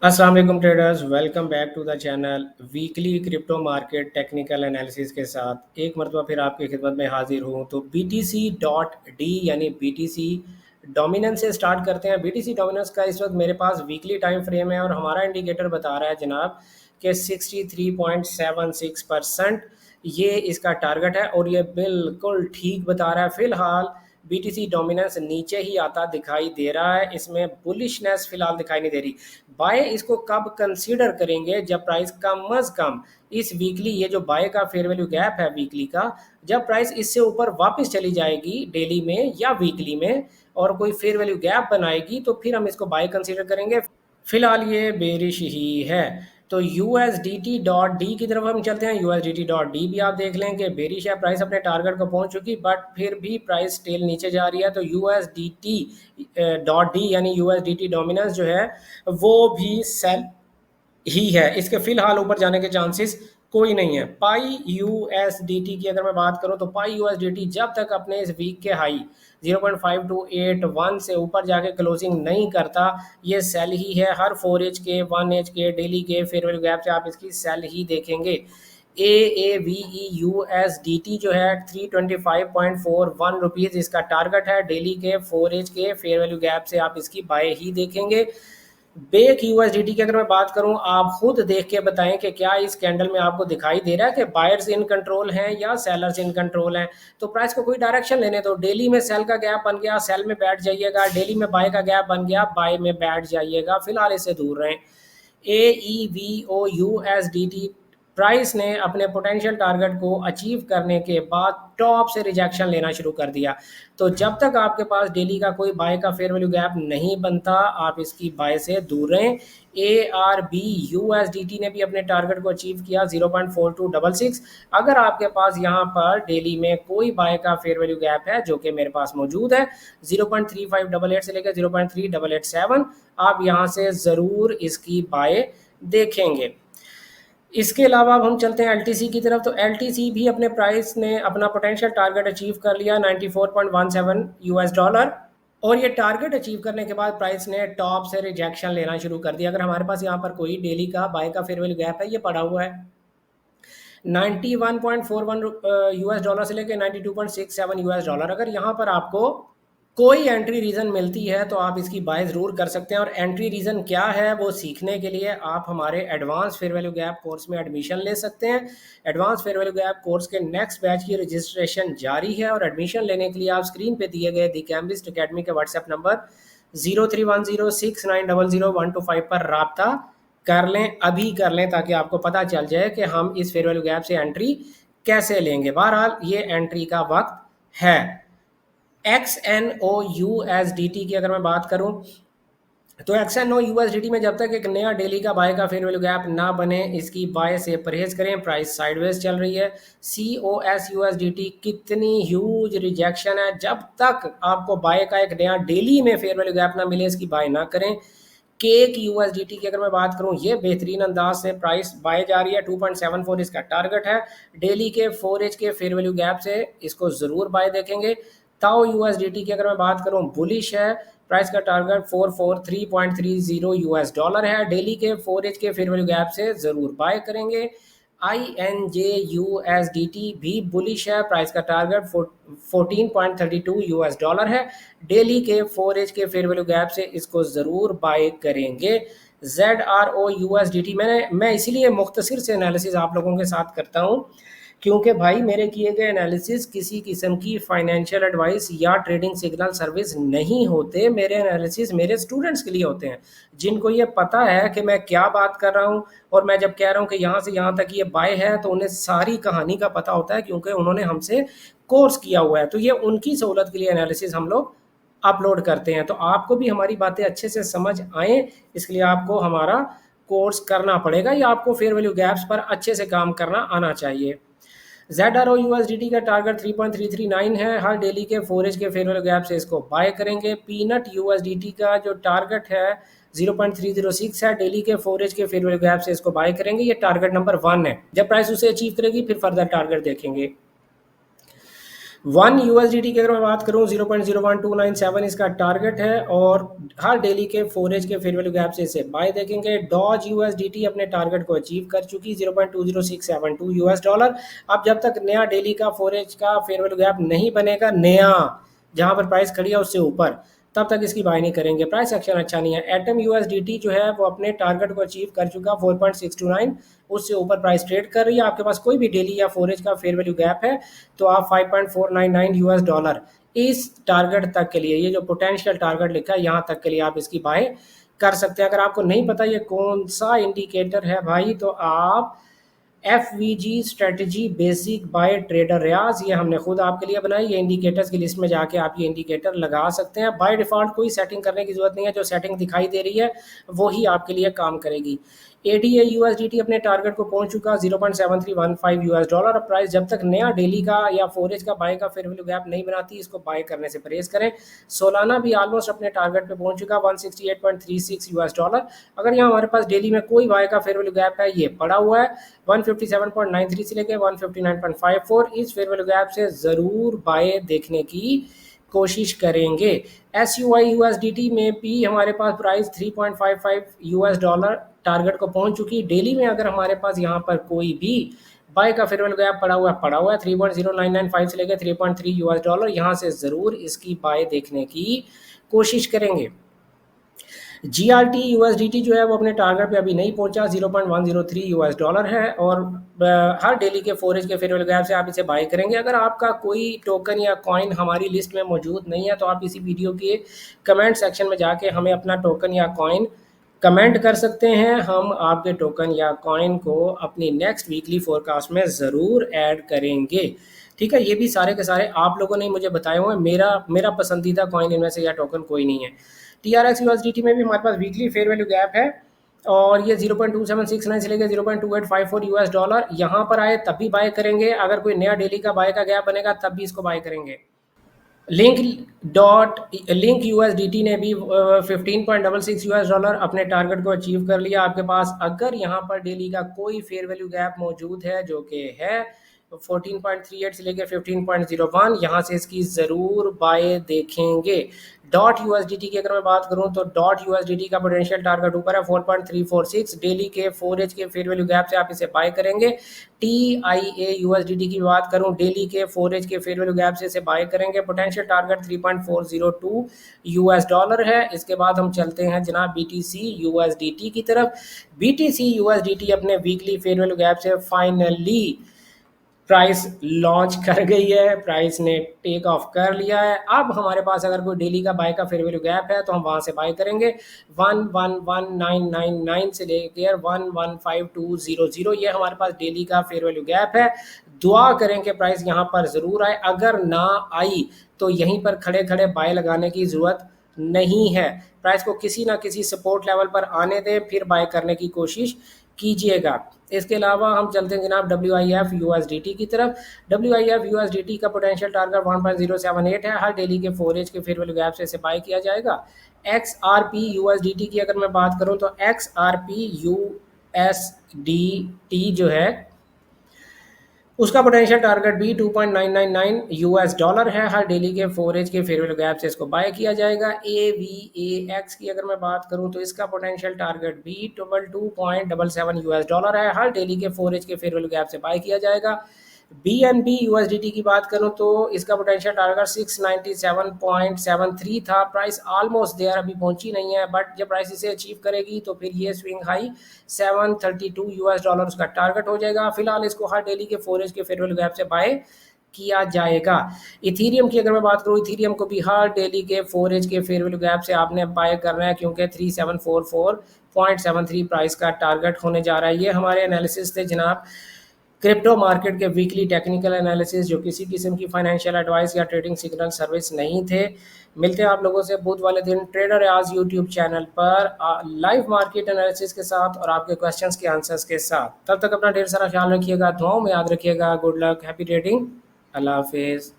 अस्सलाम वालेकुम traders, welcome back to the channel. Weekly crypto market technical analysis के साथ एक मरतबा फिर आपकी खिदमत में हाजिर हूँ। तो BTC.D यानी BTC डोमिनेंस से स्टार्ट करते हैं। BTC डोमिनेंस का इस वक्त मेरे पास वीकली टाइम फ्रेम है और हमारा इंडिकेटर बता रहा है जनाब कि 63.76% ये इसका टारगेट है और ये बिल्कुल ठीक बता रहा है। फिलहाल BTC डोमिनेंस नीचे ही आता दिखाई दे रहा है, इसमें बुलिशनेस फिलहाल दिखाई नहीं दे रही। बाय इसको कब कंसीडर करेंगे? जब प्राइस कम अज कम इस वीकली, ये जो बाय का फेयर वैल्यू गैप है वीकली का, जब प्राइस इससे ऊपर वापस चली जाएगी डेली में या वीकली में और कोई फेयर वैल्यू गैप बनाएगी तो फिर हम इसको बाय कंसीडर करेंगे। फिलहाल ये बेरिश ही है। तो USDT.D की तरफ हम चलते हैं। USDT.D भी आप देख लें कि बेरिश है, प्राइस अपने टारगेट को पहुंच चुकी, बट फिर भी प्राइस स्टिल नीचे जा रही है। तो USDT.D यानी USDT डोमिनेंस जो है वो भी सेल ही है, इसके फिलहाल ऊपर जाने के चांसेस कोई नहीं है। पाई USDT की अगर मैं बात करूं तो पाई USDT जब तक अपने इस वीक के हाई 0.5281 से ऊपर जाके क्लोजिंग नहीं करता, ये सेल ही है। हर 4H के 1H के डेली के फेयर वैल्यू गैप से आप इसकी सेल ही देखेंगे। AAVE USDT जो है 325.41 रुपीज़ इसका टारगेट है। डेली के 4H के फेयर वैल्यू गैप से आप इसकी बाय ही देखेंगे। बेक USDT की अगर मैं बात करूं, आप खुद देख के बताएं कि क्या इस कैंडल में आपको दिखाई दे रहा है कि बायर्स इन कंट्रोल हैं या सेलर्स इन कंट्रोल हैं। तो प्राइस को कोई डायरेक्शन लेने दो। डेली में सेल का गैप बन गया, सेल में बैठ जाइएगा। डेली में बाय का गैप बन गया, बाय में बैठ जाइएगा। फिलहाल इससे दूर रहें। AEVOUSDT प्राइस ने अपने पोटेंशियल टारगेट को अचीव करने के बाद टॉप से रिजेक्शन लेना शुरू कर दिया। तो जब तक आपके पास डेली का कोई बाय का फेयर वैल्यू गैप नहीं बनता, आप इसकी बाय से दूर रहें। ARBUSDT ने भी अपने टारगेट को अचीव किया 0.4266। अगर आपके पास यहाँ पर डेली में कोई बाय का फेयर वैल्यू गैप है, जो कि मेरे पास मौजूद है 0.3588 से लेकर 0.3887, आप यहाँ से ज़रूर इसकी बाय देखेंगे। इसके अलावा अब हम चलते हैं LTC की तरफ। तो LTC भी अपने प्राइस ने अपना पोटेंशियल टारगेट अचीव कर लिया 94.17 US डॉलर, और ये टारगेट अचीव करने के बाद प्राइस ने टॉप से रिजेक्शन लेना शुरू कर दिया। अगर हमारे पास यहाँ पर कोई डेली का बाय का फेयर वैल्यू गैप है, ये पड़ा हुआ है 91.41 US डॉलर से लेकर 92.67 US डॉलर। अगर यहाँ पर आपको कोई एंट्री रीज़न मिलती है तो आप इसकी बाय ज़रूर कर सकते हैं। और एंट्री रीज़न क्या है वो सीखने के लिए आप हमारे advance fair value gap course में एडमिशन ले सकते हैं। Advance fair value gap course के नेक्स्ट बैच की रजिस्ट्रेशन जारी है और एडमिशन लेने के लिए आप स्क्रीन पे दिए गए दी कैम्ब्रिस्ट अकेडमी के व्हाट्सएप नंबर 031069000125 पर रब्ता कर लें, अभी कर लें, ताकि आपको पता चल जाए कि हम इस फेयर वैल्यू गैप से एंट्री कैसे लेंगे। बहरहाल ये एंट्री का वक्त है। XNOUSDT की अगर मैं बात करूं तो XNOUSDT में जब तक एक नया डेली का बाय का फेयर वैल्यू गैप ना बने, इसकी बाय से परहेज करें। प्राइस साइडवेज चल रही है। COSUSDT कितनी ह्यूज रिजेक्शन है, जब तक आपको बाय का एक नया डेली में फेयर वैल्यू गैप ना मिले इसकी बाय ना करें। केक USDT की अगर मैं बात करूं, ये बेहतरीन अंदाज से प्राइस बाय जा रही है। 2.74 इसका टारगेट है। डेली के 4H के फेयर वैल्यू गैप से इसको ज़रूर बाय देखेंगे। ताओ USDT की अगर मैं बात करूं, बुलिश है। प्राइस का टारगेट 443.30 US डॉलर है। डेली के 4H के फेयर वैल्यू गैप से ज़रूर बाय करेंगे। INJUSDT भी बुलिश है। प्राइस का टारगेट 14.32 US डॉलर है। डेली के 4H के फेयर वैल्यू गैप से इसको ज़रूर बाय करेंगे। ZROUSDT मैं इसीलिए मुख्तसर से एनालिसिस आप लोगों के साथ करता हूँ, क्योंकि भाई मेरे किए गए एनालिसिस किसी किस्म की फाइनेंशियल एडवाइस या ट्रेडिंग सिग्नल सर्विस नहीं होते। मेरे एनालिसिस मेरे स्टूडेंट्स के लिए होते हैं, जिनको ये पता है कि मैं क्या बात कर रहा हूँ। और मैं जब कह रहा हूँ कि यहाँ से यहाँ तक ये बाय है, तो उन्हें सारी कहानी का पता होता है, क्योंकि उन्होंने हमसे कोर्स किया हुआ है। तो ये उनकी सहूलत के लिए एनालिसिस हम लोग अपलोड करते हैं। तो आपको भी हमारी बातें अच्छे से समझ आए, इसके लिए आपको हमारा कोर्स करना पड़ेगा, या आपको फेयर वैल्यू गैप्स पर अच्छे से काम करना आना चाहिए। ZROUSDT का टारगेट 3.339 है। हर डेली के 4H के फेयर वैल्यू गैप से इसको बाय करेंगे। पीनट USDT का जो टारगेट है 0.306 है। डेली के 4H के फेयर वैल्यू गैप से इसको बाय करेंगे। ये टारगेट नंबर 1 है। जब प्राइस उसे अचीव करेगी फिर फर्दर टारगेट देखेंगे। वन यूएसडीटी की अगर मैं बात करूं 0.01297 इसका टारगेट है और हर डेली के 4 के फेयर वैल्यू गैप से इसे बाय देखेंगे। डॉज यूएसडीटी अपने टारगेट को अचीव कर चुकी 0.20672 यूएस डॉलर। अब जब तक नया डेली का 4 का फेयर वैल्यू गैप नहीं बनेगा, नया जहां पर प्राइस खड़ी है उससे ऊपर, तब तक इसकी बाय नहीं करेंगे। प्राइस एक्शन अच्छा नहीं है। एटम यूएसडीटी जो है वो अपने टारगेट को अचीव कर चुका 4.629, उससे ऊपर प्राइस ट्रेड कर रही है। आपके पास कोई भी डेली या 4 का फेयर वैल्यू गैप है तो आप 5.499 यूएस डॉलर इस टारगेट तक के लिए, ये जो पोटेंशियल टारगेट लिखा है यहाँ तक के लिए आप इसकी बाय कर सकते हैं। अगर आपको नहीं पता ये कौन सा इंडिकेटर है भाई, तो आप FVG strategy basic by trader Riyaz, ये हमने खुद आपके लिए बनाई। ये इंडिकेटर्स की लिस्ट में जाके आप ये इंडिकेटर लगा सकते हैं। बाय डिफॉल्ट कोई सेटिंग करने की जरूरत नहीं है, जो सेटिंग दिखाई दे रही है वही आपके लिए काम करेगी। ADA USDT अपने टारगेट को पहुंच चुका 0.7315 यूएस डॉलर। अब प्राइस जब तक नया डेली का या 4 का बाय का फेयर वैल्यू गैप नहीं बनाती, इसको बाय करने से परहेज करें। सोलाना भी ऑलमोस्ट अपने टारगेट पे पहुंच चुका 168.36 यूएस डॉलर। अगर यहाँ हमारे पास डेली में कोई बाय का फेयर वैल्यू गैप है, ये पड़ा हुआ है 157.93 से लेके 159.54, इस फेयर वैल्यू गैप से ज़रूर बाय देखने की कोशिश करेंगे। SUI USDT में भी हमारे पास प्राइस 3.55 यूएस डॉलर टारगेट को पहुंच चुकी। डेली में अगर हमारे पास यहाँ पर कोई भी बाय का फेयर वैल्यू गैप पड़ा हुआ है 3.0995 से लेकर 3.3 यूएस डॉलर, यहाँ से ज़रूर इसकी बाय देखने की कोशिश करेंगे। GRT USDT जो है वो अपने टारगेट पे अभी नहीं पहुंचा, 0.103 यूएस डॉलर है और हर डेली के 4 के फेयर वैल्यू गैप से आप इसे बाय करेंगे। अगर आपका कोई टोकन या कॉइन हमारी लिस्ट में मौजूद नहीं है तो आप इसी वीडियो के कमेंट सेक्शन में जाके हमें अपना टोकन या कॉइन कमेंट कर सकते हैं। हम आपके टोकन या कॉइन को अपनी नेक्स्ट वीकली फोरकास्ट में ज़रूर ऐड करेंगे। ठीक है, ये भी सारे के सारे आप लोगों ने मुझे बताए हुए हैं। मेरा पसंदीदा कॉइन इनमें से या टोकन कोई नहीं है। TRX USDT में भी हमारे पास वीकली फेयर वैल्यू गैप है और ये 0.2769 से लेकर 0.2854 यूएस डॉलर। यहाँ पर आए तब भी बाय करेंगे, अगर कोई नया डेली का बाय का गैप बनेगा तब भी इसको बाय करेंगे। लिंक USDT ने भी 15.66 यूएस डॉलर अपने टारगेट को अचीव कर लिया। आपके पास अगर यहाँ पर डेली का कोई फेयर वैल्यू गैप मौजूद है जो कि है 14.38 से लेकर 15.01, यहाँ से इसकी ज़रूर बाय देखेंगे। डॉट USDT की अगर मैं बात करूं तो डॉट USDT का पोटेंशियल टारगेट ऊपर है 4.346, डेली के 4 के फेयर वैल्यू गैप से आप इसे बाय करेंगे। TIA USDT की बात करूं, डेली के 4 के फेयर वैल्यू गैप से इसे बाय करेंगे। पोटेंशियल टारगेट 3.402 यूएस डॉलर है। इसके बाद हम चलते हैं जनाब BTC USDT की तरफ। BTC USDT अपने वीकली फेयर वैल्यू गैप से फाइनली प्राइस लॉन्च कर गई है, प्राइस ने टेक ऑफ कर लिया है। अब हमारे पास अगर कोई डेली का बाय का फेयर वैल्यू गैप है तो हम वहां से बाय करेंगे 111,999 से लेकर 115,200, ये हमारे पास डेली का फेयर वैल्यू गैप है। दुआ करें कि प्राइस यहाँ पर ज़रूर आए, अगर ना आई तो यहीं पर खड़े खड़े बाय लगाने की ज़रूरत नहीं है। प्राइस को किसी ना किसी सपोर्ट लेवल पर आने दें, फिर बाय करने की कोशिश कीजिएगा। इसके अलावा हम चलते हैं जनाब WIF USDT की तरफ। WIF USDT का पोटेंशियल टारगेट 1.078 है। हर डेली के 4 के फेयर वैल्यू गैप से इसे बाय किया जाएगा। XRP USDT की अगर मैं बात करूं तो XRP USDT जो है उसका पोटेंशियल टारगेट भी 2.999 यूएस डॉलर है। हर डेली के 4 के फेयर वैल्यू गैप से इसको बाय किया जाएगा। AVAX की अगर मैं बात करूं तो इसका पोटेंशियल टारगेट भी 22.77 यूएस डॉलर है। हर डेली के 4 के फेयर वैल्यू गैप से बाय किया जाएगा। BNB USDT की बात करूं तो इसका पोटेंशियल टारगेट 697.73 था। प्राइस ऑलमोस्ट देयर अभी पहुंची नहीं है, बट जब प्राइस इसे अचीव करेगी तो फिर ये स्विंग हाई 732 यूएस डॉलर उसका टारगेट हो जाएगा। फिलहाल इसको हर डेली के 4 के फेयर वैल्यू गैप से बाय किया जाएगा। इथीरियम की अगर मैं बात करूं, इथीरियम को भी हर डेली के 4 के फेयर वैल्यू गैप से आपने बाय करना है, क्योंकि 3744.73 प्राइस का टारगेट होने जा रहा है। ये हमारे एनालिसिस थे जनाब क्रिप्टो मार्केट के वीकली टेक्निकल एनालिसिस, जो किसी किस्म की फाइनेंशियल एडवाइस या ट्रेडिंग सिग्नल सर्विस नहीं थे। मिलते हैं आप लोगों से बुध वाले दिन ट्रेडर आज यूट्यूब चैनल पर लाइव मार्केट एनालिसिस के साथ और आपके क्वेश्चंस के आंसर्स के साथ। तब तक अपना ढेर सारा ख्याल रखिएगा, दुआओं में याद रखिएगा। गुड लक, हैप्पी ट्रेडिंग, अल्लाह हाफिज़।